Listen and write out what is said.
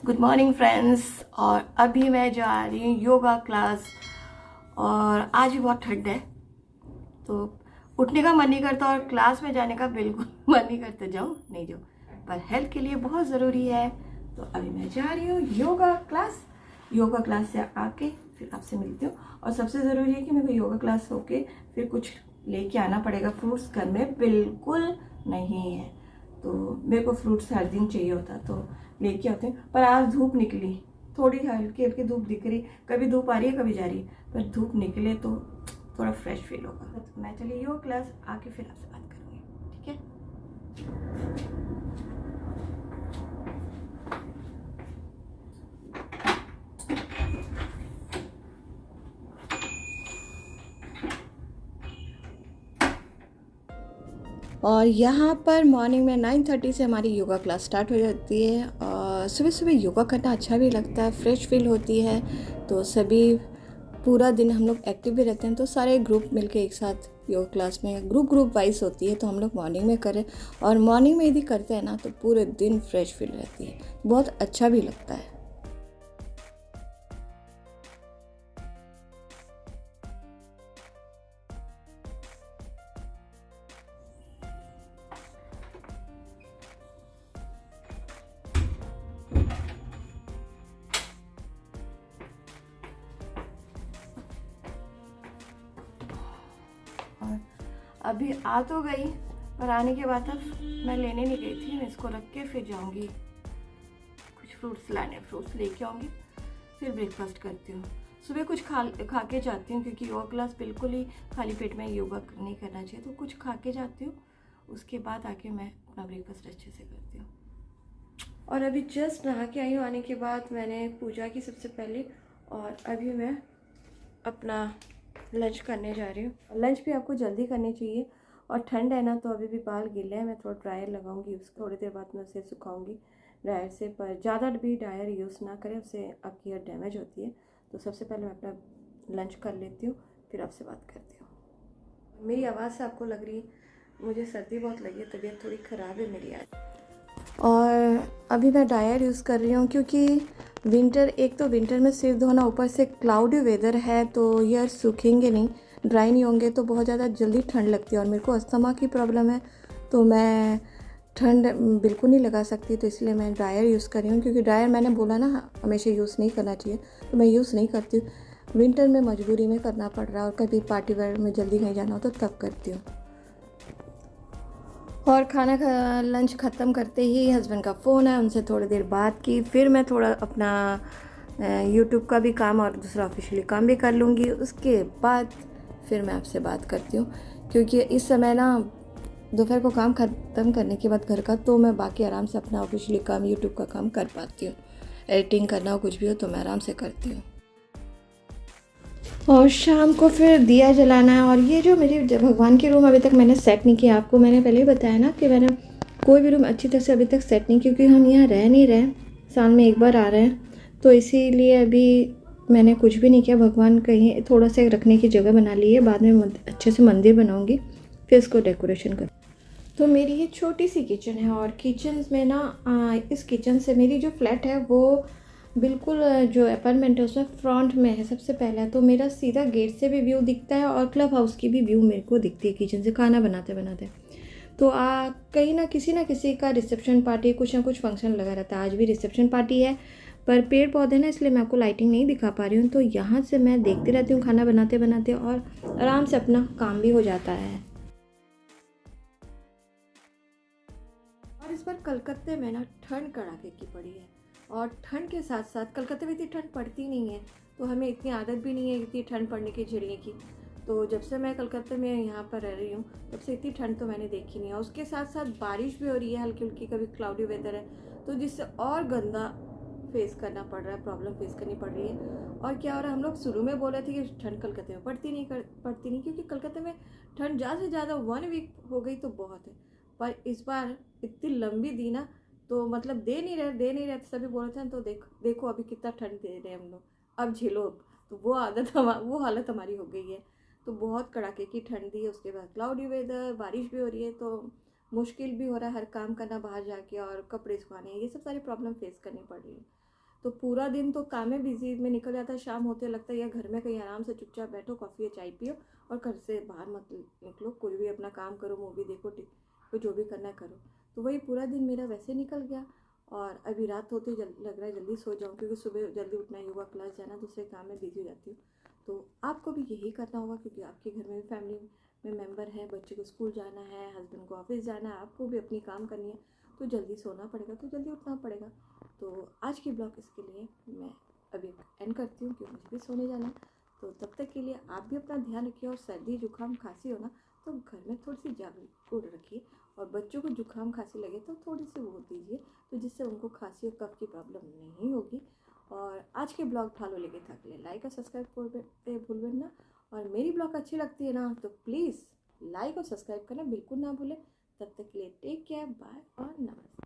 Good morning friends. और अभी मैं जा रही हूँ योगा क्लास। और आज भी बहुत ठंड है तो उठने का मन नहीं करता और क्लास में जाने का बिल्कुल मन नहीं करता। जाऊँ नहीं जाऊँ, पर हेल्थ के लिए बहुत ज़रूरी है। तो अभी मैं जा रही हूँ योगा क्लास। योगा क्लास से आके फिर आपसे मिलती हूँ। और सबसे ज़रूरी है कि मेरे को योगा क्लास होके फिर कुछ लेके आना पड़ेगा। फ्रूट्स घर में बिल्कुल नहीं है, तो मेरे को फ्रूट्स हर दिन चाहिए होता, तो लेके आते हैं। पर आज धूप निकली, थोड़ी हल्की हल्की धूप दिख रही, कभी धूप आ रही है कभी जा रही है, पर धूप निकले तो थोड़ा फ्रेश फील होगा। तो मैं चलिए योगा क्लास आके फिर आपसे बात करूँगी, ठीक है। और यहाँ पर मॉर्निंग में 9:30 से हमारी योगा क्लास स्टार्ट हो जाती है। और सुबह सुबह योगा करना अच्छा भी लगता है, फ्रेश फील होती है। तो सभी पूरा दिन हम लोग एक्टिव भी रहते हैं, तो सारे ग्रुप मिलके एक साथ योगा क्लास में ग्रुप वाइज होती है। तो हम लोग मॉर्निंग में करें, और मॉर्निंग में यदि करते हैं ना तो पूरे दिन फ्रेश फील रहती है, बहुत अच्छा भी लगता है। और अभी आ तो गई, पर आने के बाद तक मैं लेने नहीं गई थी। मैं इसको रख के फिर जाऊंगी कुछ फ्रूट्स लाने, फ्रूट्स लेके आऊँगी, फिर ब्रेकफास्ट करती हूँ। सुबह कुछ खा के जाती हूँ, क्योंकि योगा क्लास बिल्कुल ही खाली पेट में योगा नहीं करना चाहिए। तो कुछ खा के जाती हूँ, उसके बाद आके मैं अपना ब्रेकफास्ट अच्छे से करती हूँ। और अभी जस्ट नहा के आई हूँ। आने के बाद मैंने पूजा की सबसे पहले, और अभी मैं अपना लंच करने जा रही हूँ। लंच भी आपको जल्दी करनी चाहिए, और ठंड है ना, तो अभी भी बाल गीले हैं। मैं थोड़ा ड्रायर लगाऊंगी, उसको थोड़ी देर बाद मैं उसे सुखाऊंगी ड्रायर से। पर ज़्यादा भी ड्रायर यूज़ ना करें, उससे आपकी हेयर डैमेज होती है। तो सबसे पहले मैं अपना लंच कर लेती हूँ, फिर आपसे बात करती हूँ। मेरी आवाज़ से आपको लग रही है मुझे सर्दी बहुत लगी है, तबीयत थोड़ी ख़राब है मेरी आज। और अभी मैं ड्रायर यूज़ कर रही हूँ, क्योंकि एक तो विंटर में सिर धोना, ऊपर से क्लाउडी वेदर है, तो हेयर सूखेंगे नहीं, ड्राई नहीं होंगे, तो बहुत ज़्यादा जल्दी ठंड लगती है। और मेरे को अस्थमा की प्रॉब्लम है, तो मैं ठंड बिल्कुल नहीं लगा सकती, तो इसलिए मैं ड्रायर यूज़ कर रही हूँ। क्योंकि ड्रायर मैंने बोला ना हमेशा यूज़ नहीं करना चाहिए, तो मैं यूज़ नहीं करती हूँ। विंटर में मजबूरी में करना पड़ रहा है, और कभी पार्टी वेयर में जल्दी कहीं जाना हो तो तब करती हूँ। और लंच ख़त्म करते ही हस्बैंड का फ़ोन है, उनसे थोड़ी देर बात की। फिर मैं थोड़ा अपना यूट्यूब का भी काम और दूसरा ऑफिशियली काम भी कर लूँगी। उसके बाद फिर मैं आपसे बात करती हूँ, क्योंकि इस समय ना दोपहर को काम ख़त्म करने के बाद घर का, तो मैं बाकी आराम से अपना ऑफिशियली काम, यूट्यूब का काम कर पाती हूँ। एडिटिंग करना हो, कुछ भी हो, तो मैं आराम से करती हूँ। और शाम को फिर दिया जलाना है। और ये जो मेरी भगवान की रूम अभी तक मैंने सेट नहीं किया, आपको मैंने पहले ही बताया ना कि मैंने कोई भी रूम अच्छी तरह से अभी तक सेट नहीं, क्योंकि हम यहाँ रह नहीं रहे, साल में एक बार आ रहे हैं, तो इसीलिए अभी मैंने कुछ भी नहीं किया। भगवान कहीं थोड़ा सा रखने की जगह बना ली है, बाद में अच्छे से मंदिर बनाऊँगी, फिर इसको डेकोरेशन कर। तो मेरी ये छोटी सी किचन है, और किचन में ना इस किचन से मेरी जो फ्लैट है वो बिल्कुल जो अपार्टमेंट है उसमें फ्रंट में है सबसे पहले। तो मेरा सीधा गेट से भी व्यू दिखता है, और क्लब हाउस की भी व्यू मेरे को दिखती है किचन से, खाना बनाते बनाते। तो कहीं ना किसी का रिसेप्शन पार्टी, कुछ ना कुछ फंक्शन लगा रहता है। आज भी रिसेप्शन पार्टी है, पर पेड़ पौधे ना, इसलिए मैं आपको लाइटिंग नहीं दिखा पा रही हूँ। तो यहाँ से मैं देखती रहती हूँ खाना बनाते बनाते, और आराम से अपना काम भी हो जाता है। और इस बार कलकत्ते में ना ठंड कड़ाके की पड़ी है, और ठंड के साथ साथ कलकत्ते में इतनी ठंड पड़ती नहीं है, तो हमें इतनी आदत भी नहीं है इतनी ठंड पड़ने की, झेलने की। तो जब से मैं कलकत्ते में यहाँ पर रह रही हूँ, तब से इतनी ठंड तो मैंने देखी नहीं है। उसके साथ साथ बारिश भी हो रही है हल्की हल्की, कभी क्लाउडी वेदर है, तो जिससे और गंदा फेस करना पड़ रहा है, प्रॉब्लम फेस करनी पड़ रही है। और क्या हो रहा है, हम लोग शुरू में बोल रहे थे कि ठंड कलकत्ते में पड़ती नहीं, क्योंकि कलकत्ते में ठंड ज़्यादा से ज़्यादा 1 वीक हो गई तो बहुत है। पर इस बार इतनी लंबी दी ना, तो मतलब दे नहीं रहे तो सभी बोल रहे थे, तो देखो अभी कितना ठंड दे रहे हैं हम लोग, अब झेलो। तो वो हालत हमारी हो गई है। तो बहुत कड़ाके की ठंडी है, उसके बाद क्लाउडी वेदर, बारिश भी हो रही है, तो मुश्किल भी हो रहा है हर काम करना बाहर जाके, और कपड़े सुखाने, ये सब सारी प्रॉब्लम फेस करनी पड़ रही है। तो पूरा दिन तो काम में बिजी में निकल जाता है, शाम होते लगता है यार घर में कहीं आराम से चुपचाप बैठो, कॉफ़ी या चाय पियो और घर से बाहर मत निकलो, कोई भी अपना काम करो, मूवी देखो, कोई जो भी करना है करो। तो वही पूरा दिन मेरा वैसे निकल गया और अभी रात होते लग रहा है जल्दी सो जाऊँ, क्योंकि सुबह जल्दी उठना, योगा क्लास जाना, दूसरे काम में बिजी हो जाती हूँ। तो आपको भी यही करना होगा, क्योंकि आपके घर में भी फैमिली में मेंबर है, बच्चे को स्कूल जाना है, हस्बैंड को ऑफिस जाना है, आपको भी अपनी काम करनी है, तो जल्दी सोना पड़ेगा, तो जल्दी उठना पड़ेगा। तो आज की ब्लॉग इसके लिए मैं अभी एंड करती हूँ, क्योंकि मुझे भी सोने जाना है। तो तब तक के लिए आप भी अपना ध्यान रखिए, और सर्दी जुकाम खांसी हो ना तो घर में थोड़ी सी जागरूक रखिए, और बच्चों को जुकाम खांसी लगे तो थोड़ी सी वो दीजिए, तो जिससे उनको खांसी और कफ की प्रॉब्लम नहीं होगी। और आज के ब्लॉग ठालो लेके थकले लाइक और सब्सक्राइब करते भूलबें ना, और मेरी ब्लॉग अच्छी लगती है ना तो प्लीज़ लाइक और सब्सक्राइब करना बिल्कुल ना भूलें। तब तक के लिए टेक केयर, बाय और नमस्ते।